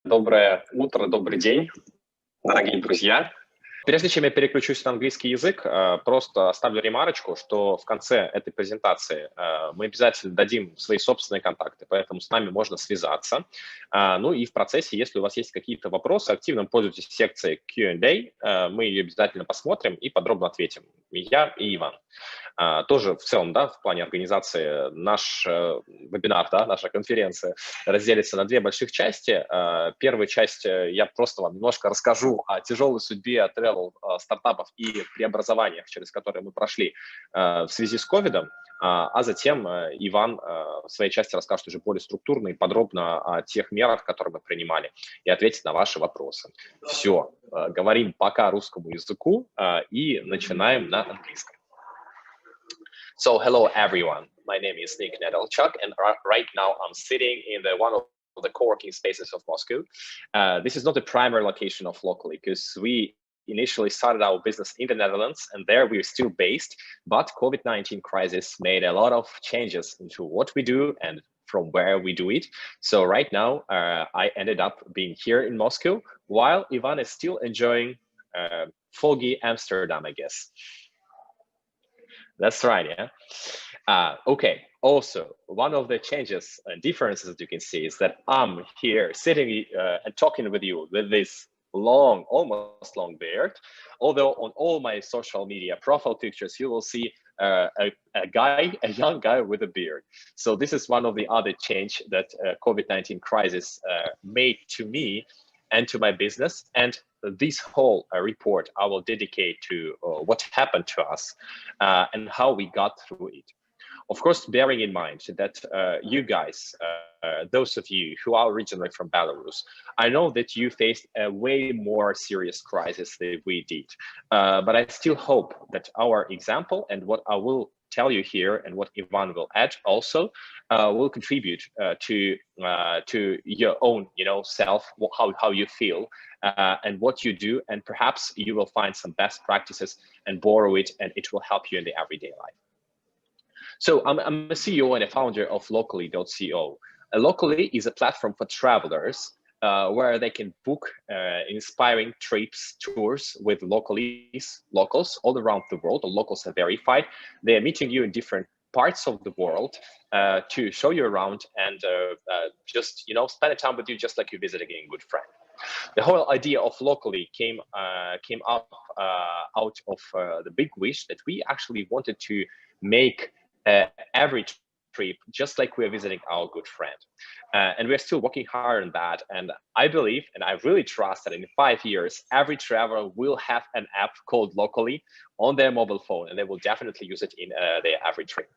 Доброе утро, добрый день, дорогие друзья. Прежде чем я переключусь на английский язык, просто оставлю ремарочку, что в конце этой презентации мы обязательно дадим свои собственные контакты, поэтому с нами можно связаться. Ну и в процессе, если у вас есть какие-то вопросы, активно пользуйтесь секцией Q&A, мы ее обязательно посмотрим и подробно ответим. И я, и Иван. Тоже в целом, да, в плане организации наш вебинар, да, наша конференция разделится на две больших части. Первая часть я просто вам немножко расскажу о тяжелой судьбе стартапов и преобразованиях, через которые мы прошли в связи с ковидом, а затем Иван в своей части расскажет уже более структурно и подробно о тех мерах, которые мы принимали, и ответит на ваши вопросы. Все, говорим пока русскому языку и начинаем на английском. So hello everyone, my name is Nick Nedalchuk, and right now I'm sitting in one of the co-working spaces of Moscow. This is not the primary location of Locally, because we initially started our business in the Netherlands, and there we're still based, but COVID-19 crisis made a lot of changes into what we do and from where we do it. So right now I ended up being here in Moscow, while Ivan is still enjoying foggy Amsterdam, I guess. That's right, yeah. Okay, also, one of the changes and differences that you can see is that I'm here sitting and talking with you with this long, almost long beard, although on all my social media profile pictures, you will see a young guy with a beard. So this is one of the other change that COVID-19 crisis made to me and to my business. And this whole report I will dedicate to what happened to us and how we got through it. Of course, bearing in mind that you guys, those of you who are originally from Belarus, I know that you faced a way more serious crisis than we did. But I still hope that our example and what I will tell you here and what Ivan will add also will contribute to your own, self, how you feel and what you do, and perhaps you will find some best practices and borrow it, and it will help you in the everyday life. So I'm a CEO and a founder of Locally.co. Locally is a platform for travelers where they can book inspiring trips, tours with locals all around the world. The locals are verified. They are meeting you in different parts of the world to show you around and just, spend a time with you just like you're visiting a good friend. The whole idea of Locally came up out of the big wish that we actually wanted to make every trip just like we're visiting our good friend. And we're still working hard on that. And I believe, and I really trust that in 5 years, every traveler will have an app called Locally on their mobile phone, and they will definitely use it in their every trip.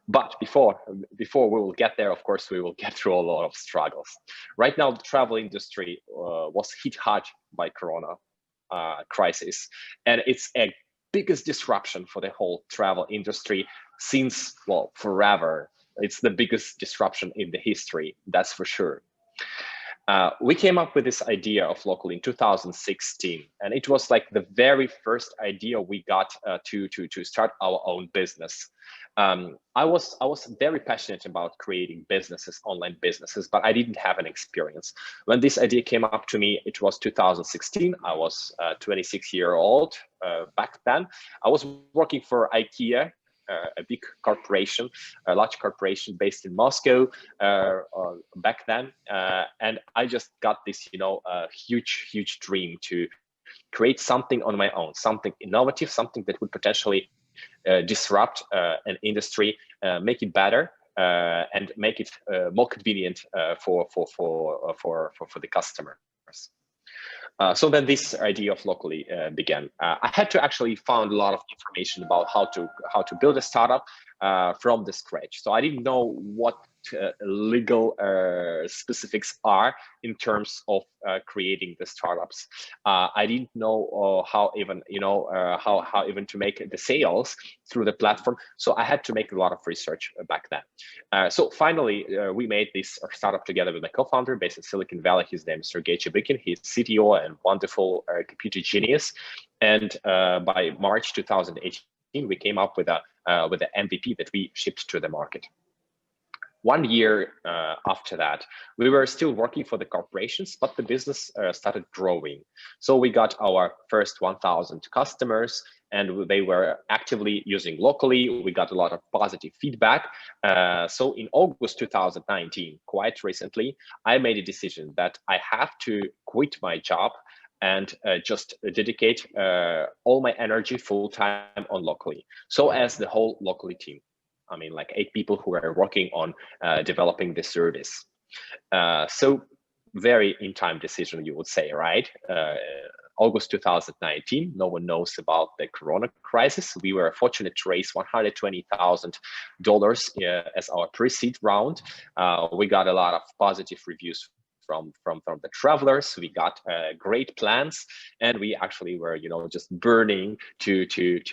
But before we will get there, of course, we will get through a lot of struggles. Right now, the travel industry was hit hard by Corona crisis, and it's a biggest disruption for the whole travel industry since, well, forever. It's the biggest disruption in the history, that's for sure. We came up with this idea of Locally in 2016, and it was like the very first idea we got to start our own business. I was very passionate about creating businesses, online businesses, but I didn't have an experience. When this idea came up to me, it was 2016. I was 26-year-old back then. I was working for IKEA, a big corporation, a large corporation based in Moscow back then. And I just got this, huge dream to create something on my own, something innovative, something that would potentially disrupt an industry, make it better, and make it more convenient for the customers. So then this idea of Locally began. I had to actually find a lot of information about how to build a startup from the scratch. So I didn't know what legal specifics are in terms of creating the startups. I didn't know how even how even to make the sales through the platform. So I had to make a lot of research back then. So finally, we made this startup together with my co-founder based in Silicon Valley. His name is Sergey Chebykin. He's CTO and wonderful computer genius. And by March 2018, we came up with an MVP that we shipped to the market. 1 year after that, we were still working for the corporations, but the business started growing. So we got our first 1,000 customers, and they were actively using Locally. We got a lot of positive feedback. So in August 2019, quite recently, I made a decision that I have to quit my job and just dedicate all my energy full time on Locally. So as the whole Locally team, I mean, like 8 people who are working on developing the service. So very in time decision, you would say, right? August 2019, no one knows about the Corona crisis. We were fortunate to raise $120,000 as our pre-seed round. We got a lot of positive reviews from the travelers. We got great plans, and we actually were, just burning to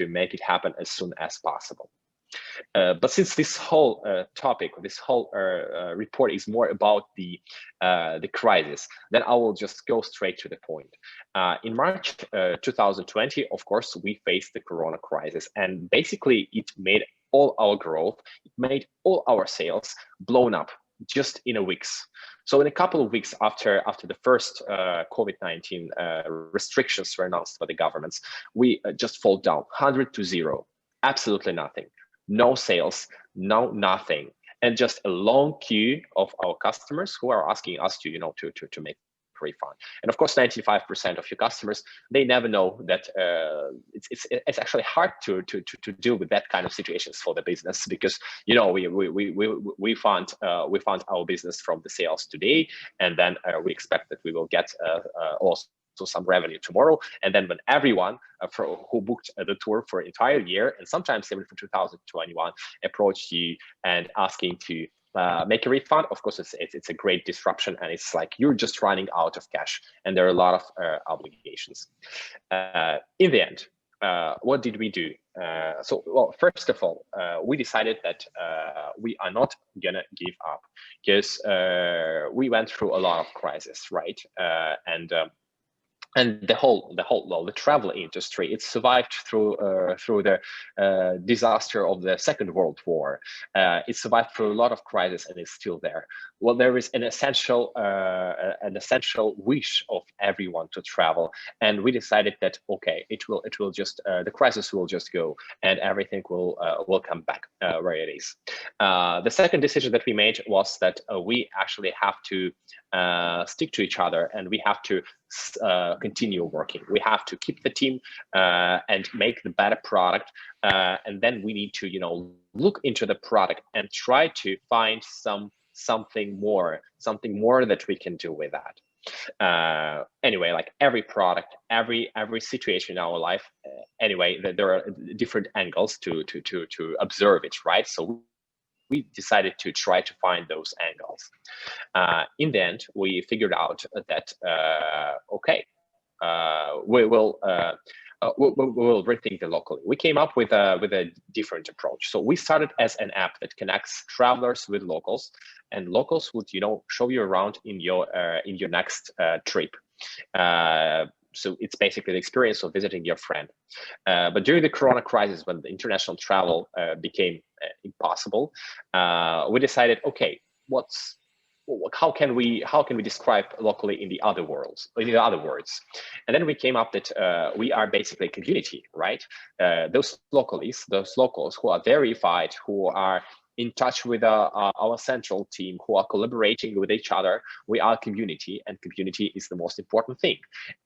make it happen as soon as possible. But since this whole topic, this whole report is more about the crisis, then I will just go straight to the point. In March 2020, of course, we faced the Corona crisis, and basically it made all our growth, it made all our sales blown up just in a weeks. So in a couple of weeks after the first COVID-19 restrictions were announced by the governments, we just fall down 100 to 0, absolutely nothing. No sales, no nothing, and just a long queue of our customers who are asking us to make a refund. And of course, 95% of your customers, they never know that it's actually hard to deal with that kind of situations for the business, because we fund our business from the sales today, and then we expect that we will get also some revenue tomorrow. And then when everyone who booked the tour for an entire year, and sometimes even for 2021, approached you and asking to make a refund, of course, it's a great disruption, and it's like you're just running out of cash, and there are a lot of obligations. In the end, what did we do? Well, first of all, we decided that we are not gonna give up, because we went through a lot of crisis, right? And the travel industry, it survived through the disaster of the Second World War. It survived through a lot of crisis, and is still there. Well, there is an essential wish of everyone to travel, and we decided that okay, it will just the crisis will just go, and everything will come back where it is. The second decision that we made was that we actually have to stick to each other, and we have to continue working. We have to keep the team and make the better product, and then we need to look into the product and try to find something more that we can do with that. Anyway, like every product, every situation in our life, anyway, there are different angles to observe it, right? So we decided to try to find those angles. In the end, we figured out that okay, we will rethink the Locally. We came up with a different approach. So we started as an app that connects travelers with locals, and locals would show you around in your next trip. So it's basically the experience of visiting your friend. But during the Corona crisis, when the international travel became impossible, we decided, okay, how can we describe Locally in the other words? And then we came up that we are basically a community, right? Those locals who are verified, who are in touch with our central team, who are collaborating with each other. We are a community, and community is the most important thing.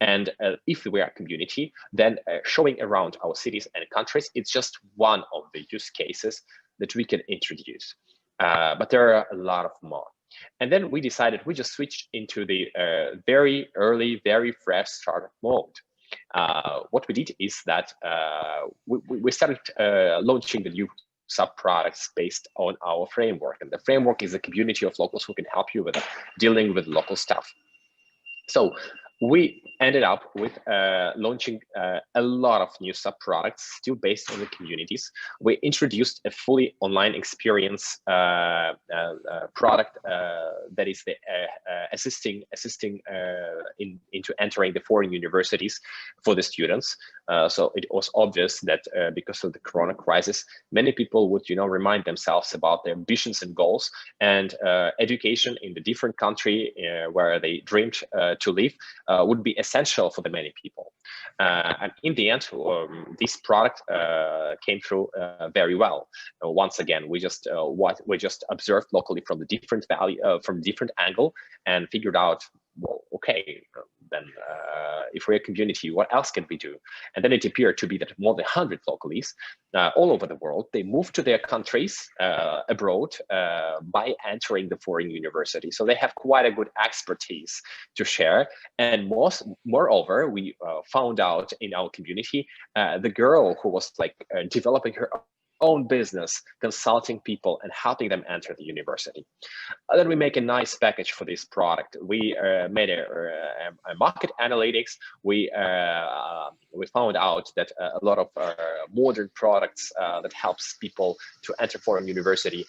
And if we are a community, then showing around our cities and countries, it's just one of the use cases that we can introduce. But there are a lot of more. And then we decided we just switched into the very early, very fresh startup mode. What we did is that we started launching the new sub-products based on our framework. And the framework is a community of locals who can help you with dealing with local stuff. So we ended up with launching a lot of new sub products still based on the communities. We introduced a fully online experience product that is the assisting into entering the foreign universities for the students. So it was obvious that because of the Corona crisis, many people would, remind themselves about their ambitions and goals, and education in the different country where they dreamed to live would be essential for the many people. And in the end, this product came through very well. Once again, we just observed locally from the different from different angle, and figured out, well, okay, then if we're a community, what else can we do? And then it appeared to be that more than 100 localies all over the world, they moved to their countries abroad by entering the foreign university. So they have quite a good expertise to share. And moreover, we found out in our community, the girl who was developing her own business, consulting people and helping them enter the university. Then we make a nice package for this product. We made a market analytics. We found out that a lot of modern products that helps people to enter foreign university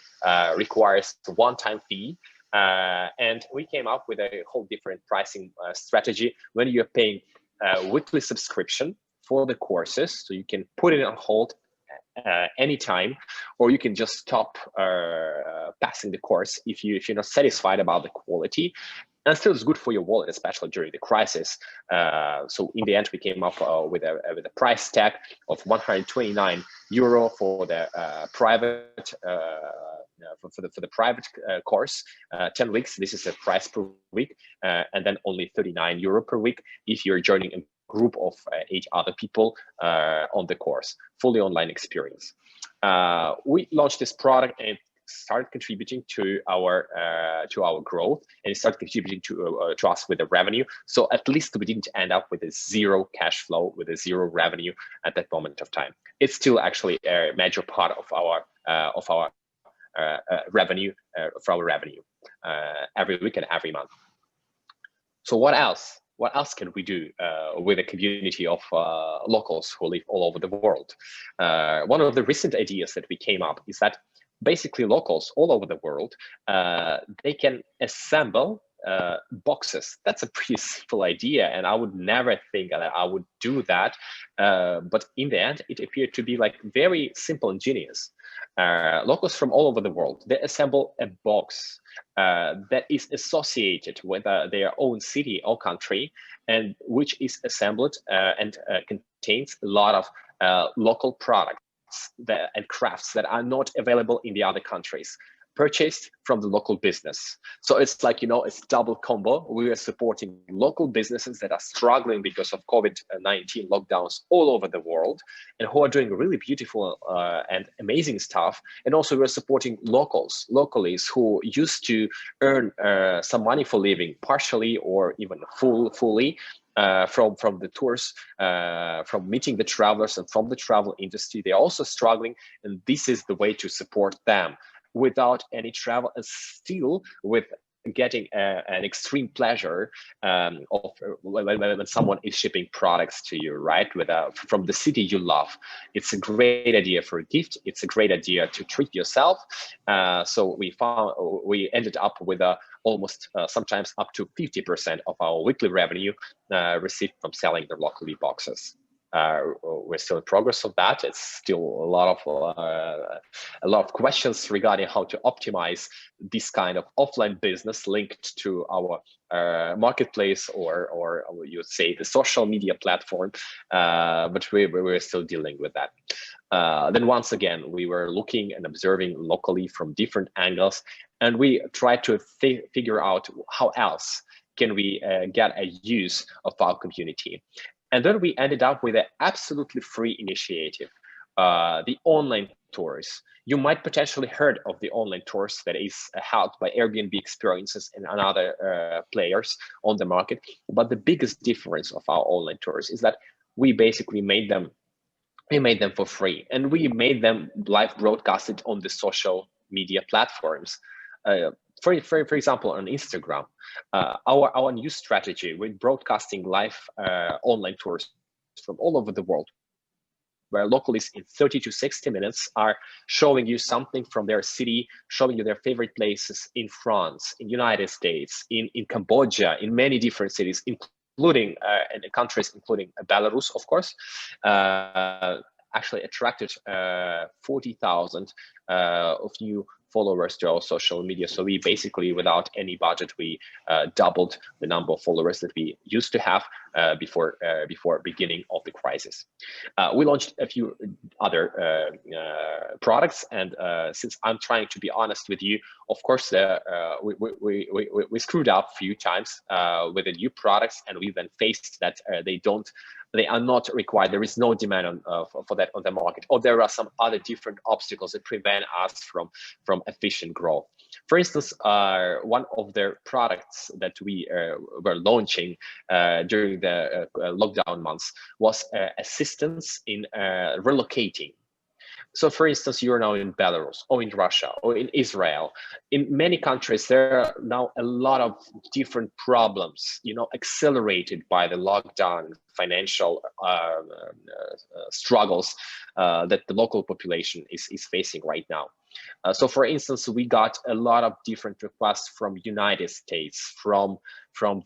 requires a one-time fee. And we came up with a whole different pricing strategy when you're paying a weekly subscription for the courses. So you can put it on hold anytime, or you can just stop passing the course if you're not satisfied about the quality. And still, it's good for your wallet, especially during the crisis. So in the end, we came up with a price tag of €129 for the private for the private course, 10 weeks. This is the price per week, and then only €39 per week if you're joining a group of 8 other people on the course, fully online experience. We launched this product and started contributing to our growth, and it started contributing to us with the revenue. So at least we didn't end up with a zero cash flow, with a zero revenue at that moment of time. It's still actually a major part of our revenue, every week and every month. So what else? What else can we do with a community of locals who live all over the world? One of the recent ideas that we came up is that basically locals all over the world, they can assemble boxes. That's a pretty simple idea, and I would never think that I would do that. But in the end, it appeared to be very simple and genius. Locals from all over the world, they assemble a box that is associated with their own city or country, and which is assembled and contains a lot of local products and crafts that are not available in the other countries, purchased from the local business. So it's it's double combo. We are supporting local businesses that are struggling because of COVID-19 lockdowns all over the world, and who are doing really beautiful and amazing stuff. And also we're supporting localies who used to earn some money for living, partially or even fully, from the tours, from meeting the travelers, and from the travel industry. They're also struggling, and this is the way to support them without any travel, and still with getting an extreme pleasure of when someone is shipping products to you, right? From the city you love. It's a great idea for a gift. It's a great idea to treat yourself. So we ended up with almost sometimes up to 50% of our weekly revenue received from selling the Localis boxes. We're still in progress of that. It's still a lot of questions regarding how to optimize this kind of offline business linked to our marketplace or you'd say the social media platform, but we're still dealing with that. Then once again, we were looking and observing locally from different angles, and we tried to figure out how else can we get a use of our community. And then we ended up with an absolutely free initiative, the online tours. You might potentially heard of the online tours that is held by Airbnb Experiences and other players on the market. But the biggest difference of our online tours is that we basically made them for free, and we made them live broadcasted on the social media platforms. for example, on Instagram, our new strategy with broadcasting live online tours from all over the world, where localists in 30 to 60 minutes are showing you something from their city, showing you their favorite places in France, in United States, in Cambodia, in many different cities, including in countries, including Belarus, of course, actually attracted 40,000 of new followers to our social media. So we basically, without any budget, we doubled the number of followers that we used to have before beginning of the crisis. We launched a few other products, and since I'm trying to be honest with you, of course, we screwed up a few times with the new products, and we then faced that they are not required. There is no demand for that on the market, or there are some other different obstacles that prevent us from efficient growth. For instance, one of the products that we were launching during the lockdown months was assistance in relocating. So for instance, you're now in Belarus or in Russia or in Israel. In many countries, there are now a lot of different problems, accelerated by the lockdown, financial struggles that the local population is facing right now. So for instance, we got a lot of different requests from United States, from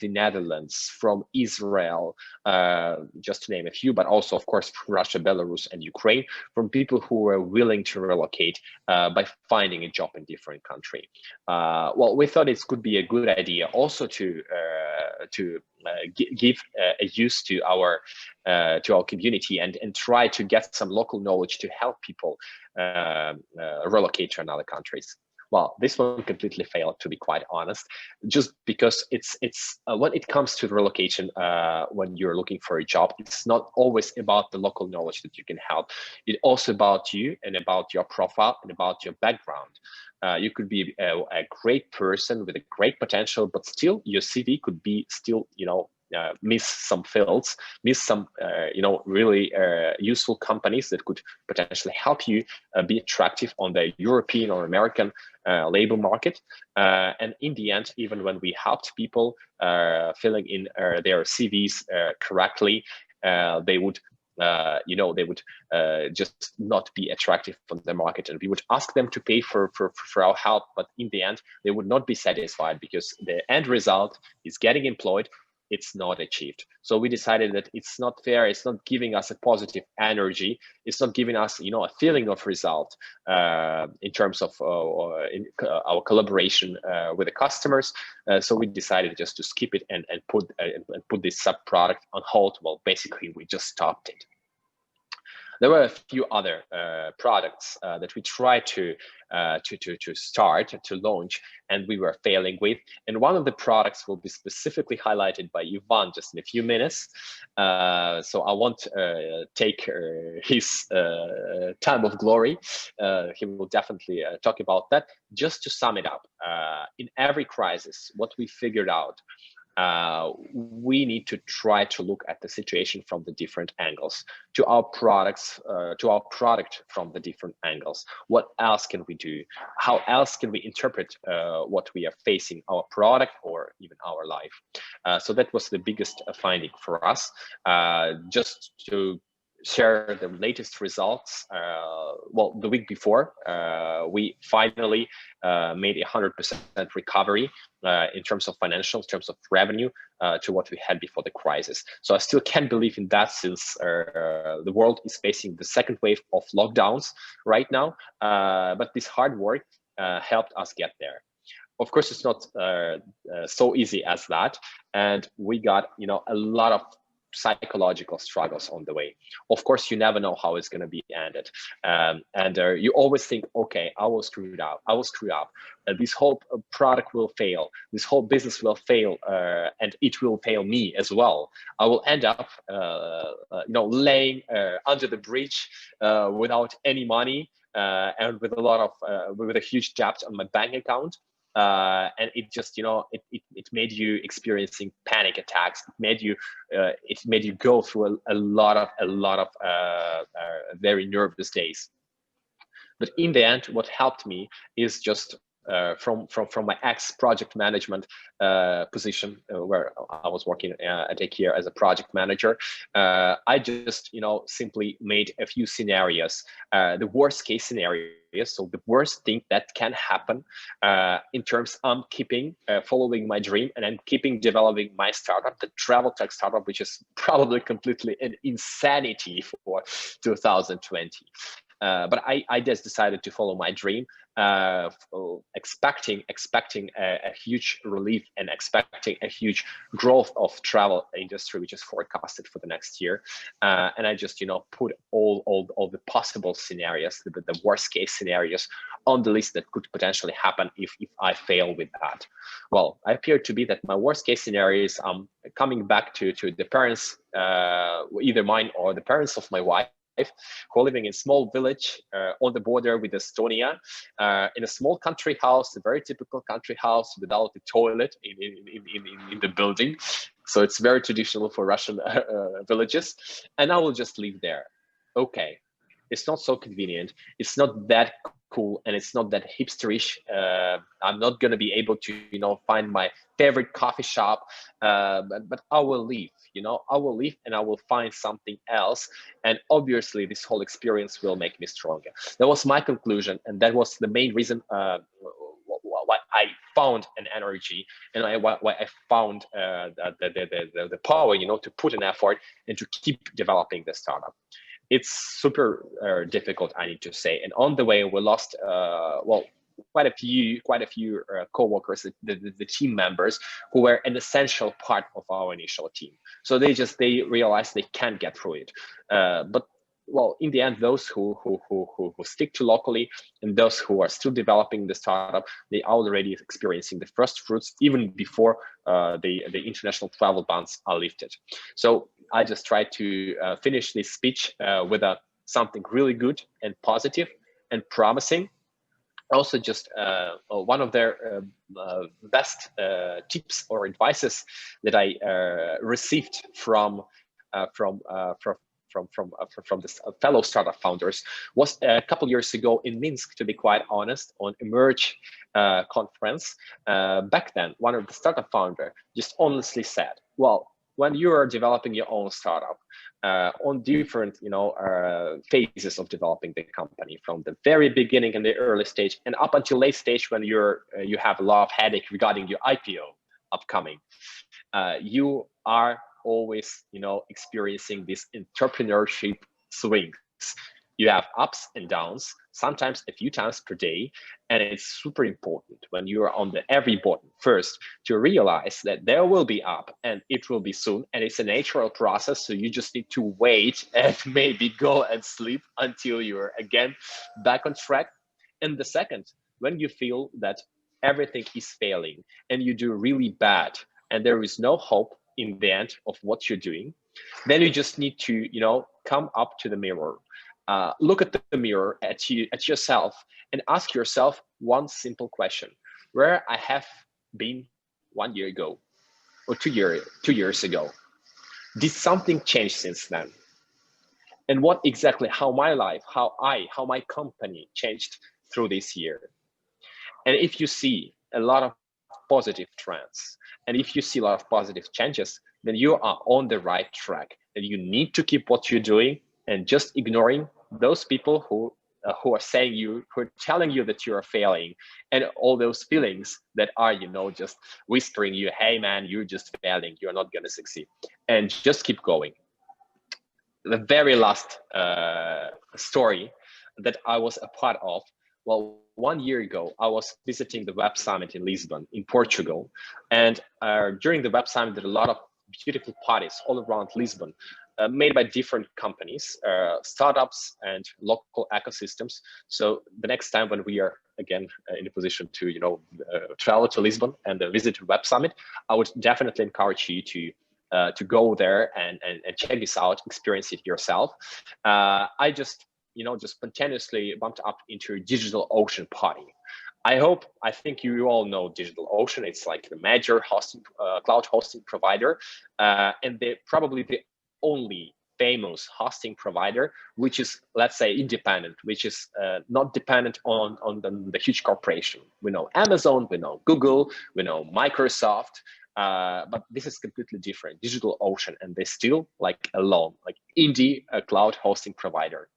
the Netherlands, from Israel, just to name a few, but also, of course, from Russia, Belarus, and Ukraine, from people who were willing to relocate by finding a job in different country. Well, we thought it could be a good idea also to give a use to our community and try to get some local knowledge to help people relocate to another countries. Well, this one completely failed, to be quite honest, just because it's when it comes to relocation, when you're looking for a job, it's not always about the local knowledge that you can help. It's also about you and about your profile and about your background. You could be a great person with a great potential, but still your CV could be still, miss some fields, miss some, really useful companies that could potentially help you be attractive on the European or American labor market. And in the end, even when we helped people filling in their CVs correctly, they would just not be attractive from the market, and we would ask them to pay for our help, but in the end they would not be satisfied because the end result is getting employed. It's not achieved. So we decided that it's not fair. It's not giving us a positive energy. It's not giving us, a feeling of result in terms of our collaboration with the customers. So we decided just to skip it and put this sub product on hold. Well, basically we just stopped it. There were a few other products that we tried to start, to launch, and we were failing with. And one of the products will be specifically highlighted by Ivan just in a few minutes. So I won't take his time of glory. He will definitely talk about that. Just to sum it up, in every crisis, what we figured out, we need to try to look at the situation from the different angles, to our products, to our product from the different angles. What else can we do? How else can we interpret what we are facing, our product or even our life? So that was the biggest finding for us. Just to share the latest results. Well, the week before, we finally made 100% recovery in terms of financial, in terms of revenue, to what we had before the crisis. So I still can't believe in that, since the world is facing the second wave of lockdowns right now. But this hard work helped us get there. Of course, it's not so easy as that, and we got a lot of psychological struggles on the way. Of course, you never know how it's going to be ended, and you always think, okay, I will screw it up. I will screw up. This whole product will fail. This whole business will fail, and it will fail me as well. I will end up, laying under the bridge without any money and with a huge debt on my bank account. And it just, it made you experiencing panic attacks. It made you go through a lot of very nervous days. But in the end, what helped me is just from my ex-project management position where I was working at IKEA as a project manager. I just, simply made a few scenarios, the worst case scenario. So the worst thing that can happen in terms I'm keeping following my dream, and I'm keeping developing my startup, the travel tech startup, which is probably completely an insanity for 2020. But I just decided to follow my dream, expecting a huge relief and expecting a huge growth of travel industry, which is forecasted for the next year. And I just, put all the possible scenarios, the worst case scenarios on the list that could potentially happen if I fail with that. Well, I appear to be that my worst case scenario is coming back to the parents, either mine or the parents of my wife, who are living in a small village on the border with Estonia, in a small country house, a very typical country house without a toilet in the building. So it's very traditional for Russian villages. And I will just live there. Okay, it's not so convenient. It's not that cool, and it's not that hipsterish. I'm not going to be able to, find my favorite coffee shop, but I will leave. I will leave and I will find something else. And obviously, this whole experience will make me stronger. That was my conclusion, and that was the main reason why I found an energy, and why I found the power, to put an effort and to keep developing the startup. It's super difficult, I need to say. And on the way, we lost quite a few co-workers, the team members who were an essential part of our initial team. So they realized they can't get through it. But in the end, those who stick to locally and those who are still developing the startup, they are already experiencing the first fruits even before the international travel bans are lifted. So I just tried to finish this speech with something really good and positive and promising. Also, just one of their best tips or advices that I received from the fellow startup founders was a couple years ago in Minsk, to be quite honest, on Emerge conference. Back then, one of the startup founder just honestly said, well, when you are developing your own startup, on different phases of developing the company, from the very beginning in the early stage and up until late stage when you have a lot of headache regarding your IPO upcoming, you are always experiencing this entrepreneurship swings. You have ups and downs, sometimes a few times per day. And it's super important when you are on the every button first to realize that there will be up and it will be soon. And it's a natural process. So you just need to wait and maybe go and sleep until you're again back on track. And the second, when you feel that everything is failing and you do really bad and there is no hope in the end of what you're doing, then you just need to, come up to the mirror. Look at the mirror at yourself and ask yourself one simple question: where I have been 1 year ago or 2 years ago. Did something change since then? And what exactly, how my life, how my company changed through this year? And if you see a lot of positive trends, and if you see a lot of positive changes, then you are on the right track, and you need to keep what you're doing and just ignoring those people who are telling you that you are failing, and all those feelings that are, just whispering you, hey man, you're just failing, you're not going to succeed, and just keep going. The very last story that I was a part of, 1 year ago, I was visiting the Web Summit in Lisbon, in Portugal. And during the Web Summit, there were a lot of beautiful parties all around Lisbon, made by different companies, startups and local ecosystems. So the next time when we are again in a position to travel to Lisbon and visit the Web Summit, I would definitely encourage you to go there and check this out, experience it yourself. I just spontaneously bumped up into Digital Ocean party. I think you all know Digital Ocean. It's like the major cloud hosting provider, and they're probably the only famous hosting provider, which is, let's say, independent, which is not dependent on the huge corporation. We know Amazon, we know Google, we know Microsoft, but this is completely different, DigitalOcean, and they're still like alone, like indie cloud hosting provider.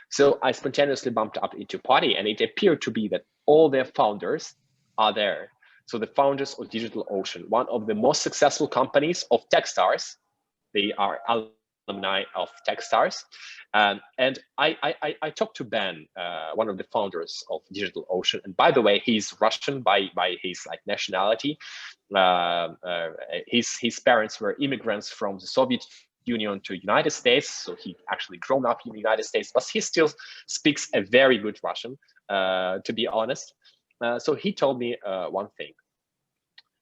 So I spontaneously bumped up into party, and it appeared to be that all their founders are there. So the founders of DigitalOcean, one of the most successful companies of Techstars, they are alumni of Techstars. And I talked to Ben, one of the founders of DigitalOcean. And by the way, he's Russian by his like nationality. His parents were immigrants from the Soviet Union to United States. So he actually grown up in the United States, but he still speaks a very good Russian, to be honest. So he told me one thing.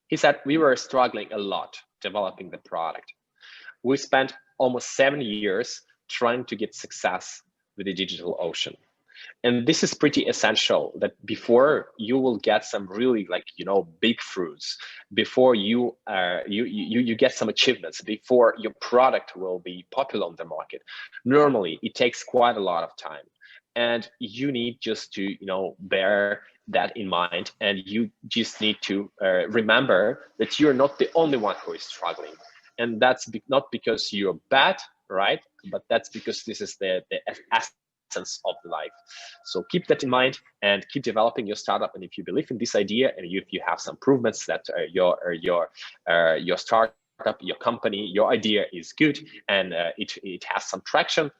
He said, we were struggling a lot developing the product. We spent almost 7 years trying to get success with the DigitalOcean. And this is pretty essential, that before you will get some really like, big fruits, before you get some achievements, before your product will be popular on the market, normally it takes quite a lot of time. And you need just to, bear that in mind. And you just need to remember that you're not the only one who is struggling. And that's not because you're bad, right? But that's because this is the essence of the life. So keep that in mind and keep developing your startup. And if you believe in this idea, and if you have some improvements that your startup, your company, your idea is good, and it has some traction,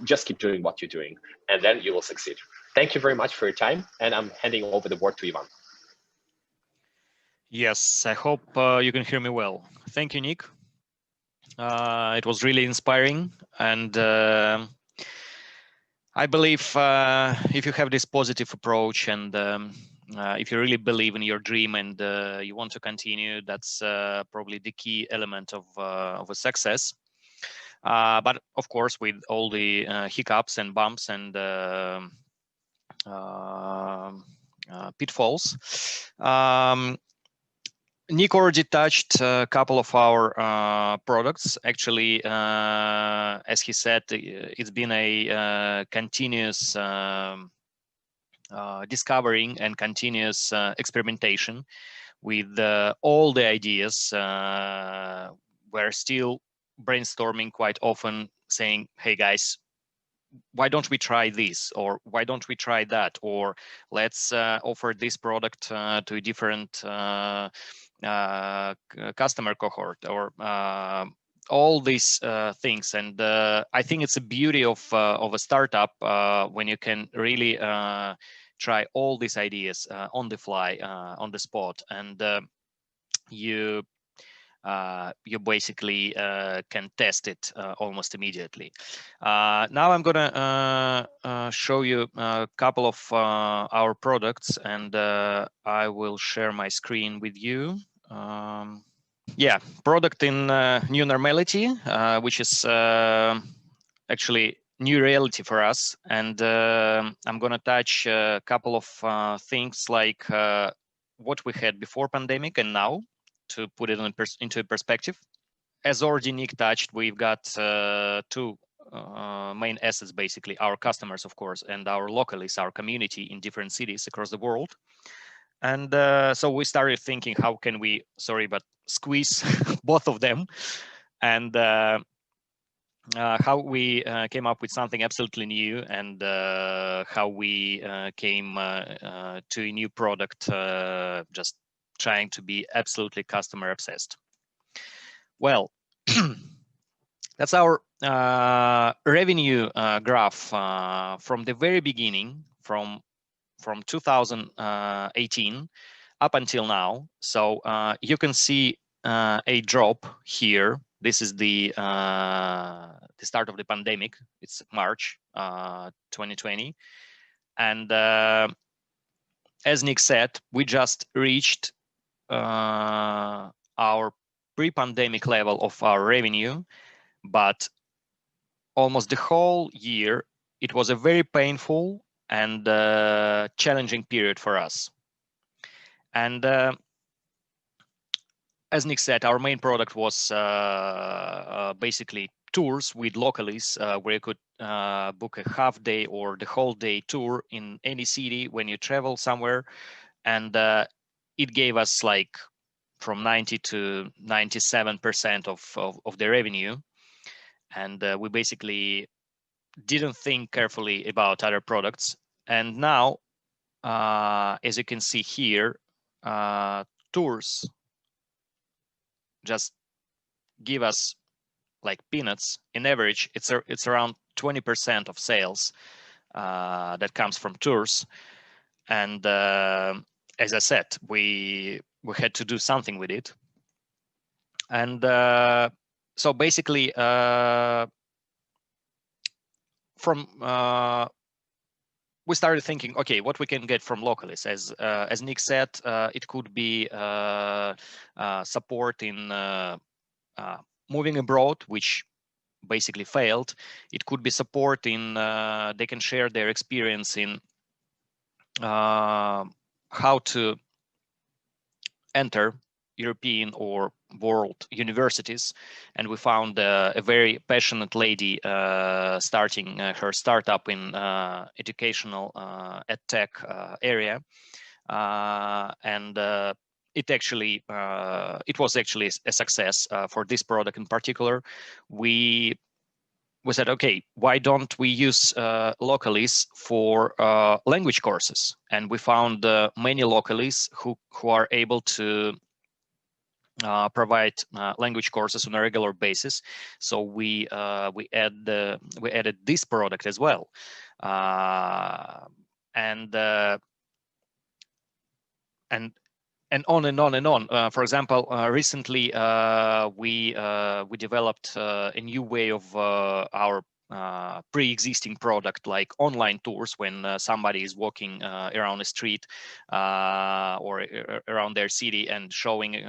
just keep doing what you're doing, and then you will succeed. Thank you very much for your time, and I'm handing over the word to Ivan. Yes, I hope you can hear me well. Thank you, Nick. It was really inspiring, and I believe if you have this positive approach, and if you really believe in your dream and you want to continue, that's probably the key element of a success. But of course, with all the hiccups and bumps and pitfalls. Nick already touched a couple of our products. Actually, as he said, it's been a continuous discovering and continuous experimentation with all the ideas. We're still brainstorming quite often, saying, hey guys, why don't we try this, or why don't we try that, or let's offer this product to a different customer cohort, or all these things. And I think it's a beauty of a startup when you can really try all these ideas on the fly, on the spot, and you basically can test it almost immediately. Now I'm gonna show you a couple of our products, and I will share my screen with you. Yeah, product in new normality, which is actually new reality for us. And I'm gonna touch a couple of things like what we had before pandemic and now, to put it into perspective. As already Nick touched, we've got two main assets, basically, our customers, of course, and our Localis, our community in different cities across the world. And so we started thinking, how can we, squeeze both of them, and how we came up with something absolutely new, and how we came to a new product, just trying to be absolutely customer obsessed. Well, that's our revenue graph from the very beginning, from 2018 up until now. So you can see a drop here. This is the start of the pandemic. It's March 2020, and as Nick said, we just reached our pre-pandemic level of our revenue, but almost the whole year it was a very painful and challenging period for us. And as Nick said, our main product was basically tours with Localis, where you could book a half day or the whole day tour in any city when you travel somewhere. And it gave us like from 90 to 97% of the revenue. And we basically didn't think carefully about other products. And now, as you can see here, tours just give us like peanuts. In average, it's around 20% of sales that comes from tours. And as I said, we had to do something with it. And so basically, we started thinking, okay, what we can get from Localis. As Nick said, it could be support in moving abroad, which basically failed. It could be support in they can share their experience in how to enter European or world universities. And we found a very passionate lady starting her startup in educational edtech area. And it was actually a success for this product in particular. We said, okay, why don't we use Localis for language courses? And we found many Localis who are able to provide language courses on a regular basis. So we added this product as well, and on and on and on. For example, recently we developed a new way of our pre-existing product, like online tours, when somebody is walking around the street or around their city and showing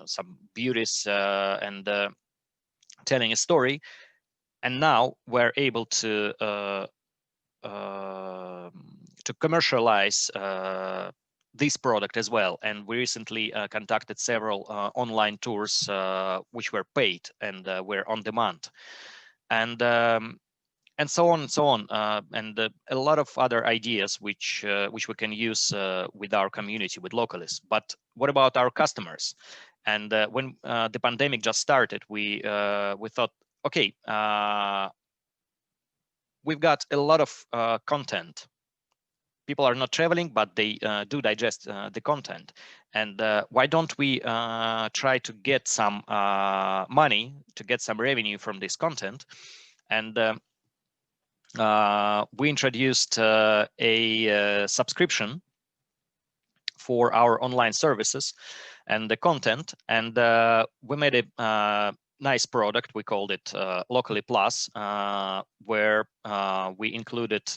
some beauties and telling a story. And now we're able to commercialize this product as well. And we recently conducted several online tours which were paid and were on demand. And so on and so on, and a lot of other ideas which we can use with our community, with Localis. But what about our customers? And when the pandemic just started, we thought, okay, we've got a lot of content. People are not traveling, but they do digest the content. And why don't we try to get some money, to get some revenue from this content? And we introduced a subscription for our online services and the content. And we made a nice product. We called it Locally Plus, where we included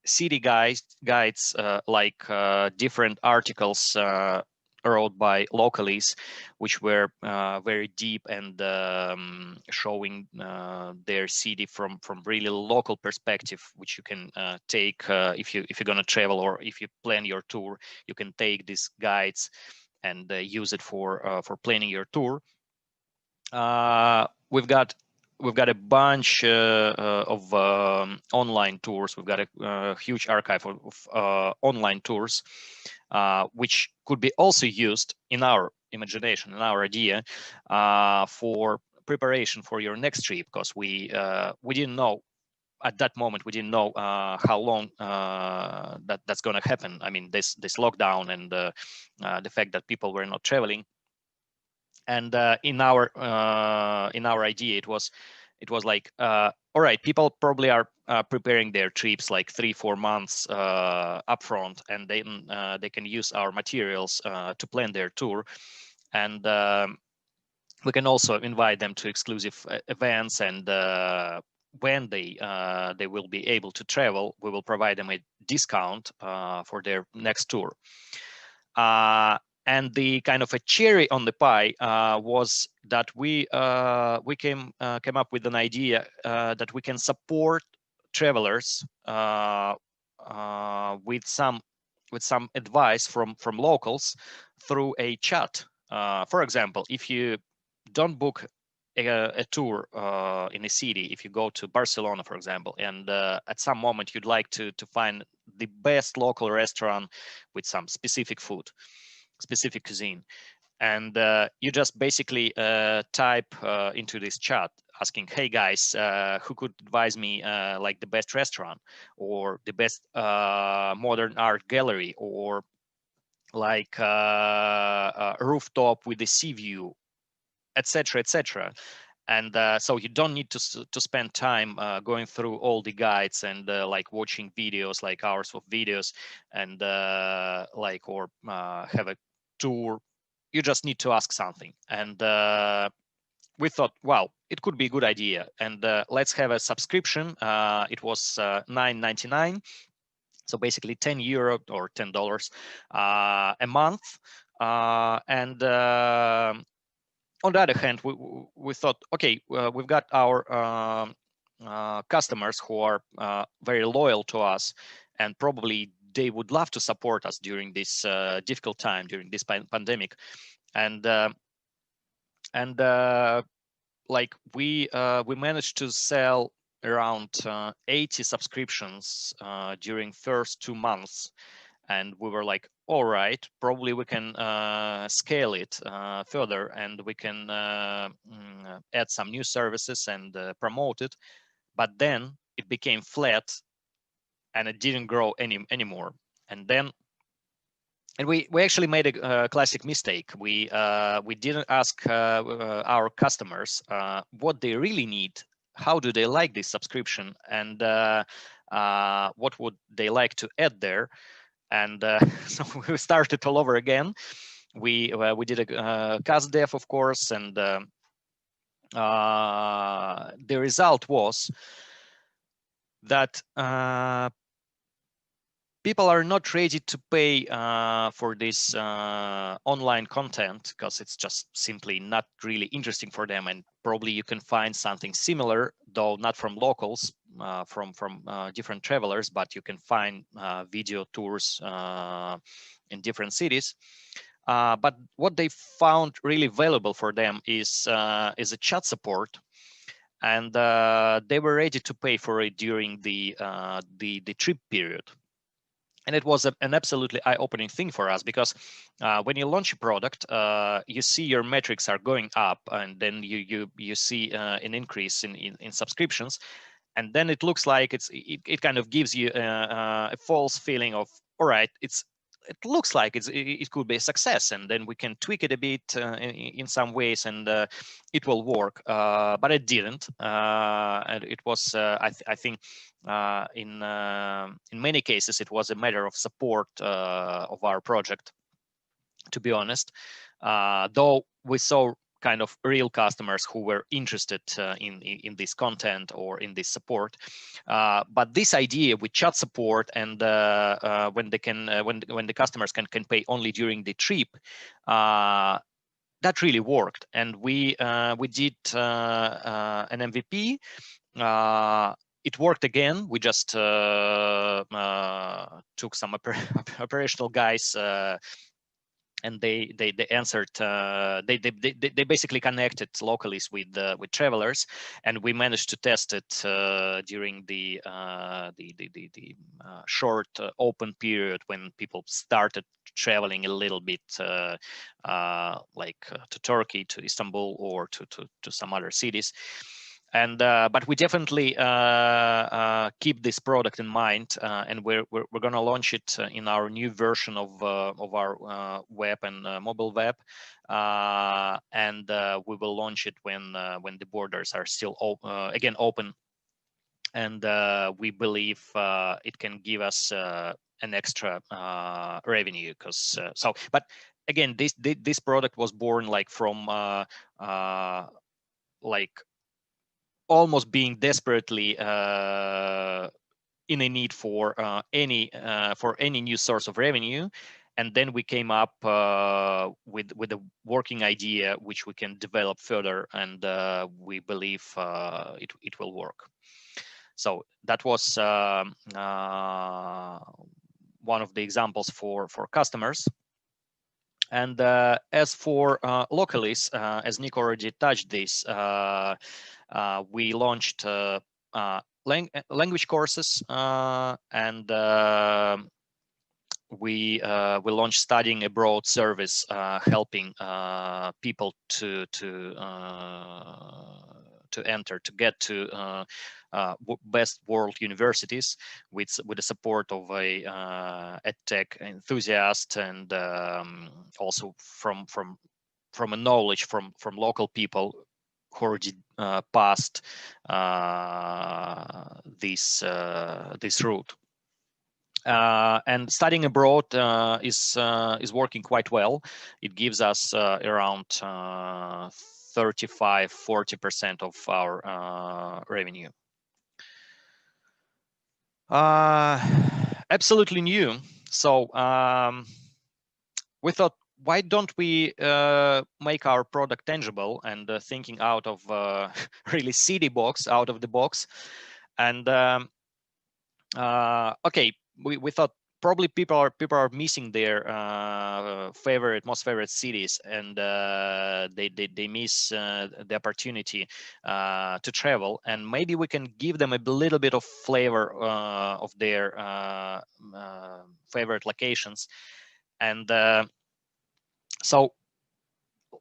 city guides like different articles wrote by Localis, which were very deep and showing their city from really local perspective, which you can take if you're going to travel, or if you plan your tour, you can take these guides and use it for planning your tour. We've got a bunch of online tours. We've got a huge archive of online tours, which could be also used in our imagination, in our idea, for preparation for your next trip, because we didn't know at that moment. We didn't know how long that's going to happen. I mean, this lockdown and the fact that people were not traveling. And in our idea, it was like, all right, people probably are preparing their trips like 3-4 months upfront, and then they can use our materials to plan their tour. And we can also invite them to exclusive events. And when they will be able to travel, we will provide them a discount for their next tour. And the kind of a cherry on the pie was that we came up with an idea that we can support travelers with some advice from locals through a chat. For example, if you don't book a tour in a city, if you go to Barcelona, for example, and at some moment you'd like to find the best local restaurant with some specific food, specific cuisine, and you just basically type into this chat asking, hey guys, who could advise me like the best restaurant or the best modern art gallery, or like a rooftop with a sea view, etc., etc. And so you don't need to spend time going through all the guides and like watching videos, like hours of videos, and like or have a tour. You just need to ask something. And we thought, wow, it could be a good idea, and let's have a subscription. It was $9.99, so basically €10 or $10 a month. And on the other hand, we thought, okay, we've got our customers who are very loyal to us, and probably they would love to support us during this difficult time, during this pandemic. And like we managed to sell around 80 subscriptions during first 2 months. And we were like, all right, probably we can scale it further, and we can add some new services and promote it. But then it became flat, and it didn't grow anymore. And then, and we actually made a classic mistake. We didn't ask our customers what they really need, how do they like this subscription, and what would they like to add there. And so we started all over again. We did a cast dev, of course, and the result was that people are not ready to pay for this online content, because it's just simply not really interesting for them. And probably you can find something similar, though not from locals, from different travelers, but you can find video tours in different cities. But what they found really valuable for them is a chat support, and they were ready to pay for it during the trip period. And it was an absolutely eye-opening thing for us, because when you launch a product, you see your metrics are going up, and then you see an increase in subscriptions, and then it looks like it kind of gives you a false feeling of, all right, it looks like it could be a success, and then we can tweak it a bit in some ways, and it will work. But it didn't, and it was I think in many cases it was a matter of support of our project, to be honest. Though we saw kind of real customers who were interested in this content or in this support, but this idea with chat support and when they can when the customers can pay only during the trip, that really worked. And we did an MVP. It worked again. We just took some operational guys, and they answered. They basically connected Localis with travelers, and we managed to test it during the short open period when people started traveling a little bit, like to Turkey, to Istanbul, or to some other cities. And but we definitely keep this product in mind, and we're going to launch it in our new version of our web and mobile web, and we will launch it when the borders are still again open, and we believe it can give us an extra revenue, because so. But again, this product was born like from like almost being desperately in a need for any new source of revenue, and then we came up with a working idea which we can develop further, and we believe it will work. So that was one of the examples for customers. And as for Localis, as Nick already touched this, we launched language courses, and we launched studying abroad service, helping people to get to best world universities with the support of a edtech enthusiast, and also from a knowledge from local people who already passed this route. And studying abroad is working quite well. It gives us around 35–40% of our revenue. Absolutely new. So we thought, why don't we make our product tangible, and thinking out of really city box, out of the box. And okay, we thought probably people are missing their most favorite cities, and they miss the opportunity to travel, and maybe we can give them a little bit of flavor of their favorite locations. And so,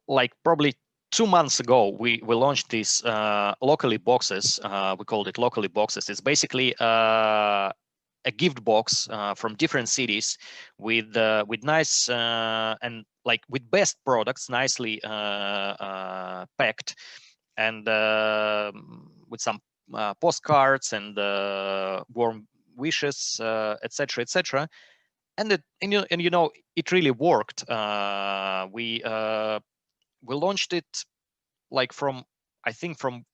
like, probably 2 months ago, we launched these Localis boxes. We called it Localis boxes. It's basically a gift box from different cities with nice and like with best products, nicely packed, and with some postcards and warm wishes, etc., etc. And you know, it really worked. We launched it like from, I think, from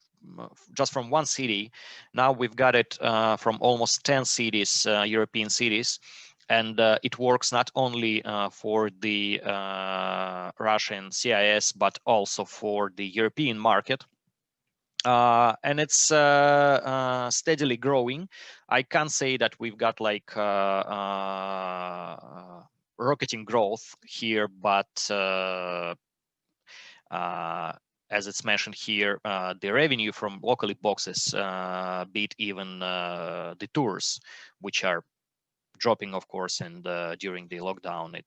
just from one city. Now we've got it from almost 10 cities, European cities, and it works not only for the Russian CIS, but also for the European market. And it's steadily growing. I can't say that we've got like rocketing growth here, but as it's mentioned here, the revenue from Localis boxes beat even the tours, which are dropping, of course, and during the lockdown it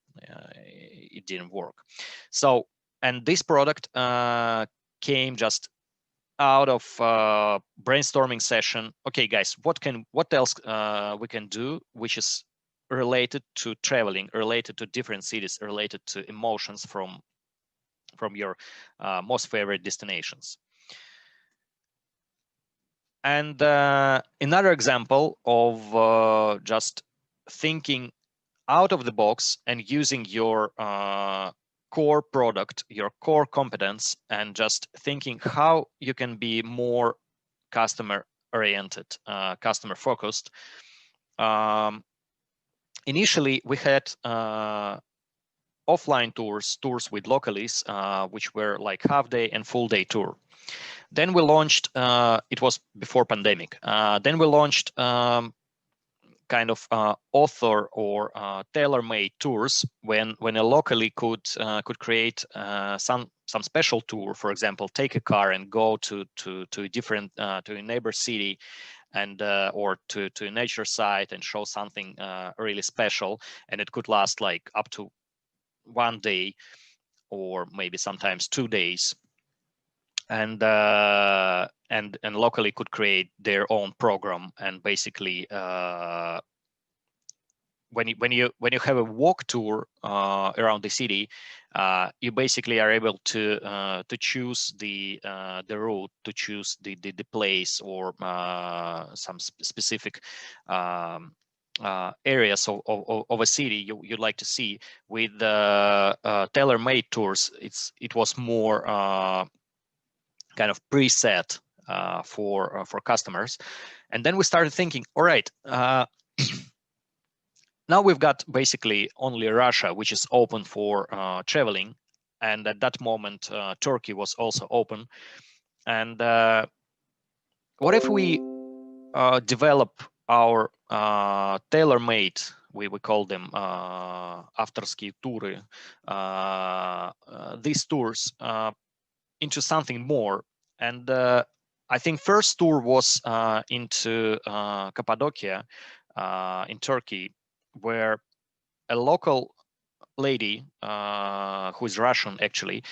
didn't work. So, and this product came just out of brainstorming session. Okay, guys, what else we can do which is related to traveling, related to different cities, related to emotions from your most favorite destinations. And another example of just thinking out of the box and using your core product, your core competence, and just thinking how you can be more customer oriented, customer focused. Initially, we had offline tours with Localis, which were like half-day and full-day tour. Then we launched, it was before pandemic. Then we launched kind of author or tailor-made tours when a locally could create some special tour. For example, take a car and go to a different to a neighbor city, and or to a nature site and show something really special, and it could last like up to 1 day or maybe sometimes 2 days. And locally could create their own program, and basically when you have a walk tour around the city, you basically are able to choose the route, to choose the place, or some specific areas of a city you'd like to see. With tailor-made tours, it was more kind of preset for customers. And then we started thinking, all right, now we've got basically only Russia, which is open for traveling, and at that moment Turkey was also open. And what if we develop our tailor-made we call them авторские туры, these tours into something more. And I think first tour was into Cappadocia in Turkey, where a local lady who is Russian actually,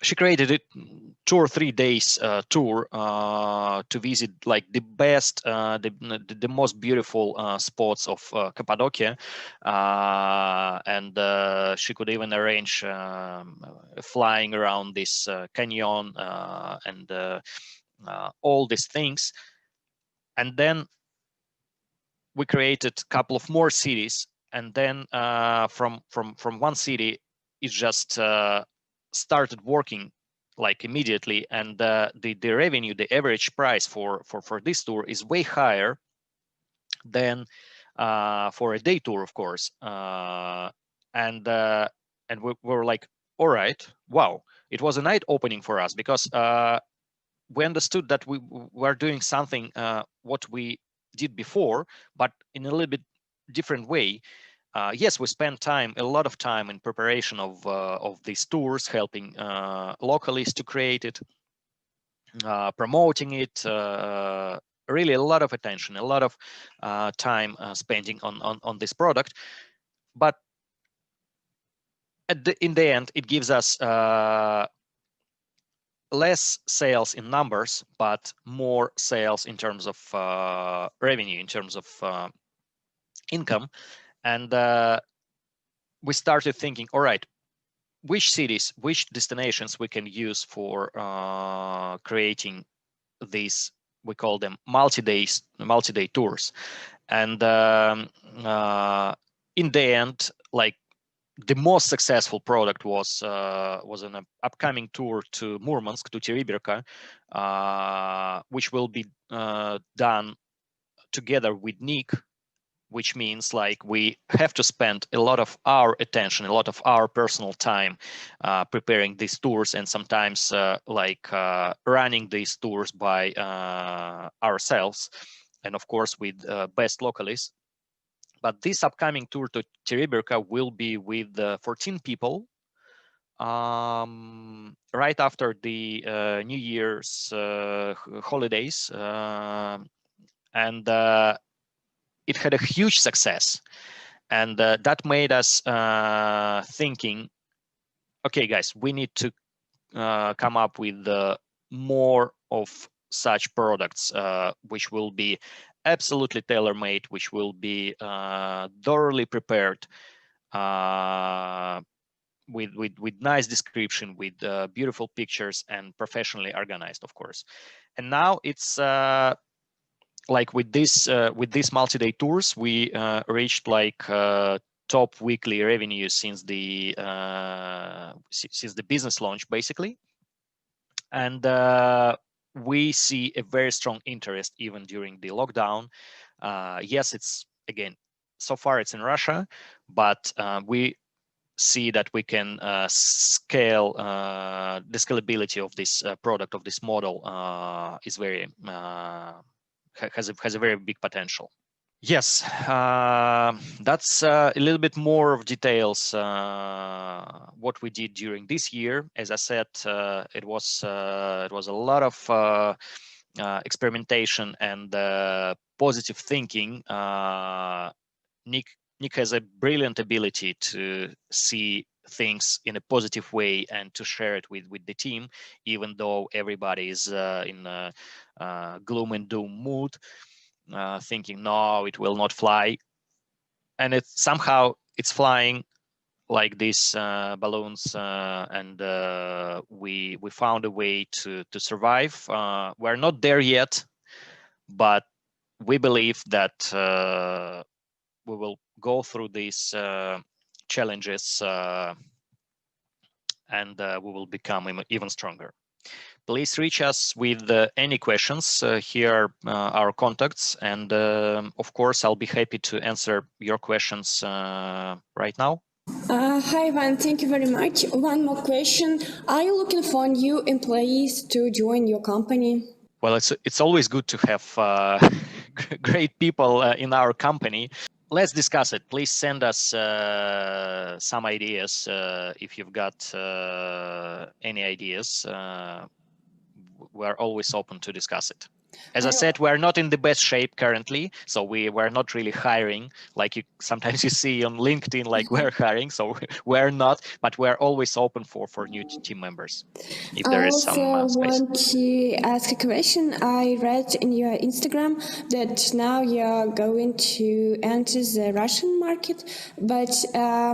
she created a 2 or 3 days tour to visit like the best, the most beautiful spots of Cappadocia, and she could even arrange flying around this canyon and all these things. And then we created a couple of more cities, and then from one city, it just started working like immediately, and the revenue, the average price for this tour is way higher than for a day tour, of course. And we were like, all right, wow, it was a night opening for us, because we understood that we were doing something what we did before, but in a little bit different way. Yes, we spent a lot of time in preparation of these tours, helping Localis to create it, promoting it, really a lot of attention, a lot of time spending on this product. But in the end, it gives us less sales in numbers, but more sales in terms of revenue, in terms of income. And we started thinking, all right, which cities, which destinations we can use for creating these, we call them multi-day tours. And in the end, like, the most successful product was an upcoming tour to Murmansk, to Teribirka, which will be done together with Nick, which means like we have to spend a lot of our attention, a lot of our personal time preparing these tours, and sometimes running these tours by ourselves, and of course with best Localis. But this upcoming tour to Teribirka will be with 14 people right after the New Year's holidays. And it had a huge success. And that made us thinking, okay, guys, we need to come up with more of such products, which will be absolutely tailor-made, which will be thoroughly prepared, with nice description, with beautiful pictures, and professionally organized, of course. And now it's like with these multi-day tours, we reached like top weekly revenue since the business launch, basically. And we see a very strong interest even during the lockdown. Yes, it's, again, so far it's in Russia, but we see that we can scale, the scalability of this product, of this model, is very has a very big potential. Yes, that's a little bit more of details what we did during this year. As I said, it was a lot of experimentation and positive thinking. Nick has a brilliant ability to see things in a positive way and to share it with the team, even though everybody is in a gloom and doom mood. Thinking, no, it will not fly, and somehow it's flying like these balloons, and we found a way to survive. We're not there yet, but we believe that we will go through these challenges, and we will become even stronger. Please reach us with any questions. Here are our contacts, and of course, I'll be happy to answer your questions right now. Hi, Ivan. Thank you very much. One more question. Are you looking for new employees to join your company? Well, it's always good to have great people in our company. Let's discuss it. Please send us some ideas if you've got any ideas. We're always open to discuss it. As I said, we're not in the best shape currently, so we're not really hiring. Like sometimes you see on LinkedIn, like we're hiring, so we're not, but we're always open for new team members if there is some space. I want to ask a question. I read in your Instagram that now you're going to enter the Russian market, but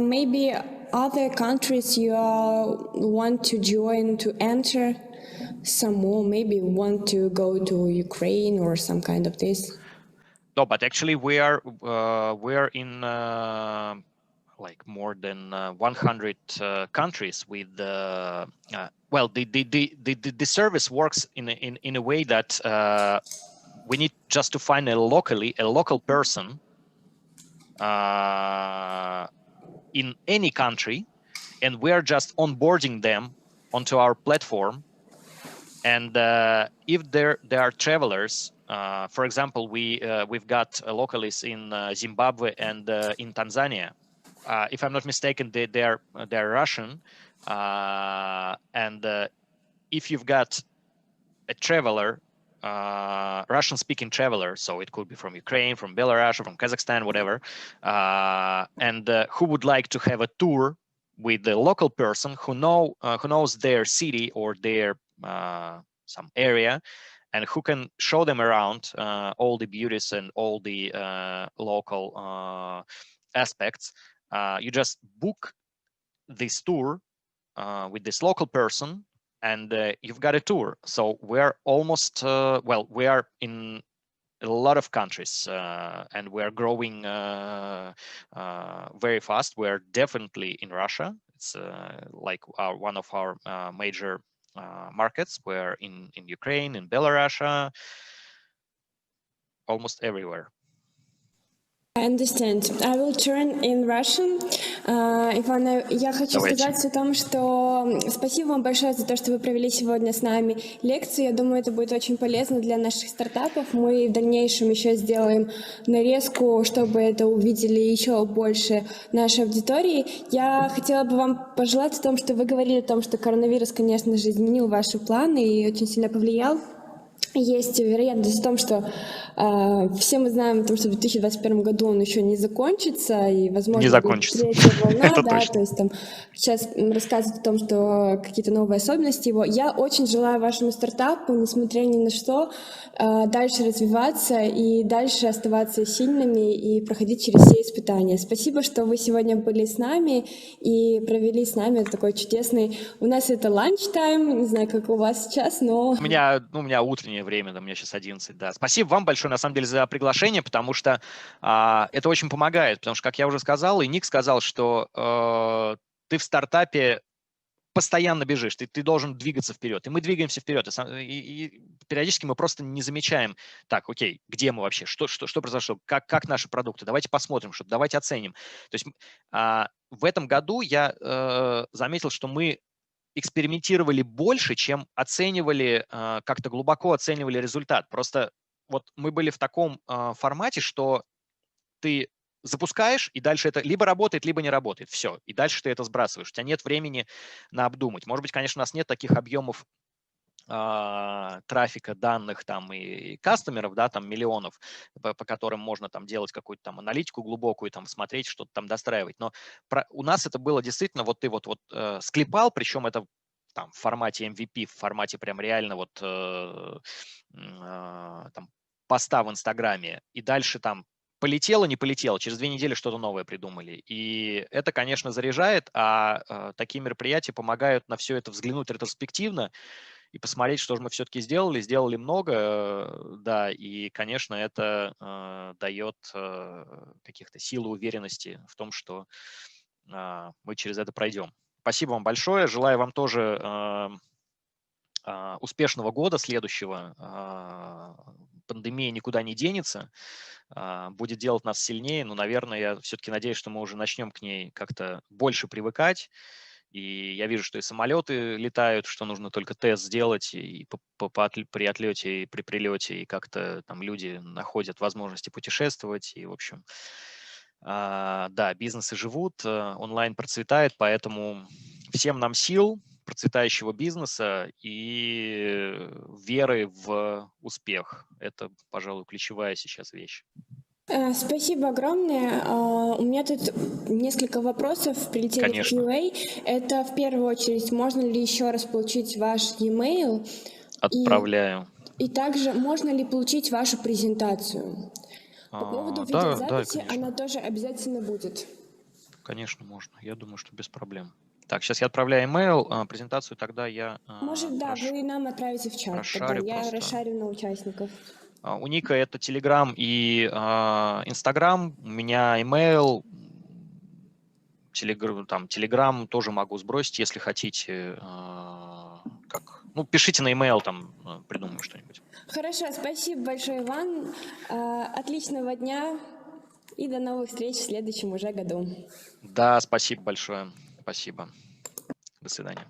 maybe other countries you want to join to enter. Some more, maybe want to go to Ukraine or some kind of this. No, but actually we are in like more than 100 countries with well, the service works in a way that we need just to find a local person in any country, and we are just onboarding them onto our platform. And if there are travelers, for example, we've got Localis in Zimbabwe and in Tanzania. If I'm not mistaken, they're Russian. And if you've got a traveler, Russian-speaking traveler, so it could be from Ukraine, from Belarus, from Kazakhstan, whatever, and who would like to have a tour with the local person who knows their city or their some area, and who can show them around all the beauties and all the local aspects. You just book this tour with this local person, and you've got a tour. So we're almost well, we are in a lot of countries, and we're growing very fast. We're definitely in Russia. It's like one of our major markets. We're in Ukraine, in Belarus, almost everywhere. I understand. I will turn in Russian. Ивана, я хочу сказать о том, что спасибо вам большое за то, что вы провели сегодня с нами лекцию. Я думаю, это будет очень полезно для наших стартапов. Мы в дальнейшем еще сделаем нарезку, чтобы это увидели еще больше нашей аудитории. Я хотела бы вам пожелать о том, что вы говорили о том, что коронавирус, конечно же, изменил ваши планы и очень сильно повлиял. Есть вероятность в том, что все мы знаем о том, что в 2021 году он еще не закончится, и, возможно, будет третья волна, да, то есть там сейчас рассказывают о том, что какие-то новые особенности его. Я очень желаю вашему стартапу, несмотря ни на что, дальше развиваться и дальше оставаться сильными и проходить через все испытания. Спасибо, что вы сегодня были с нами и провели с нами такой чудесный... У нас это ланч-тайм, не знаю, как у вас сейчас, но... У меня утреннее время, да, у меня сейчас 11, да. Спасибо вам большое, на самом деле, за приглашение, потому что это очень помогает, потому что, как я уже сказал, и Ник сказал, что ты в стартапе постоянно бежишь, ты должен двигаться вперед, и мы двигаемся вперед, и периодически мы просто не замечаем, так, окей, где мы вообще, что произошло, как наши продукты, давайте посмотрим что-то, давайте оценим. То есть в этом году я заметил, что мы экспериментировали больше, чем оценивали, как-то глубоко оценивали результат. Просто вот мы были в таком формате, что ты запускаешь, и дальше это либо работает, либо не работает. Все. И дальше ты это сбрасываешь. У тебя нет времени на обдумать. Может быть, конечно, у нас нет таких объемов трафика, данных там и кастомеров, да, там миллионов, по которым можно там делать какую-то там аналитику глубокую, там смотреть, что-то там достраивать. Но у нас это было действительно, вот ты вот склепал, причем это там в формате MVP, в формате прям реально вот там поста в Инстаграме, и дальше там полетело, не полетело, через 2 недели что-то новое придумали. И это, конечно, заряжает, а такие мероприятия помогают на все это взглянуть ретроспективно и посмотреть, что же мы все-таки сделали много, да, и, конечно, это дает каких-то сил и уверенности в том, что мы через это пройдем. Спасибо вам большое, желаю вам тоже успешного года следующего. Пандемия никуда не денется, будет делать нас сильнее, но, наверное, я все-таки надеюсь, что мы уже начнем к ней как-то больше привыкать И я вижу, что и самолеты летают, что нужно только тест сделать и при отлете, и при прилете, и как-то там люди находят возможности путешествовать. И, в общем, да, бизнесы живут, онлайн процветает, поэтому всем нам сил, процветающего бизнеса и веры в успех. Это, пожалуй, ключевая сейчас вещь. Спасибо огромное. У меня тут несколько вопросов прилетели в QA. Это в первую очередь, можно ли еще раз получить ваш e-mail? Отправляю. И также можно ли получить вашу презентацию? По поводу видеозаписи, да, она тоже обязательно будет. Конечно, можно. Я думаю, что без проблем. Так, сейчас я отправляю email, презентацию тогда я Может, да, вы нам отправите в чат, тогда я расшарю на участников. У Ника это Telegram и Instagram, у меня email, Telegram тоже могу сбросить, если хотите. Пишите на email, там придумаю что-нибудь. Хорошо, спасибо большое, Иван. Отличного дня и до новых встреч в следующем уже году. Да, спасибо большое. Спасибо. До свидания.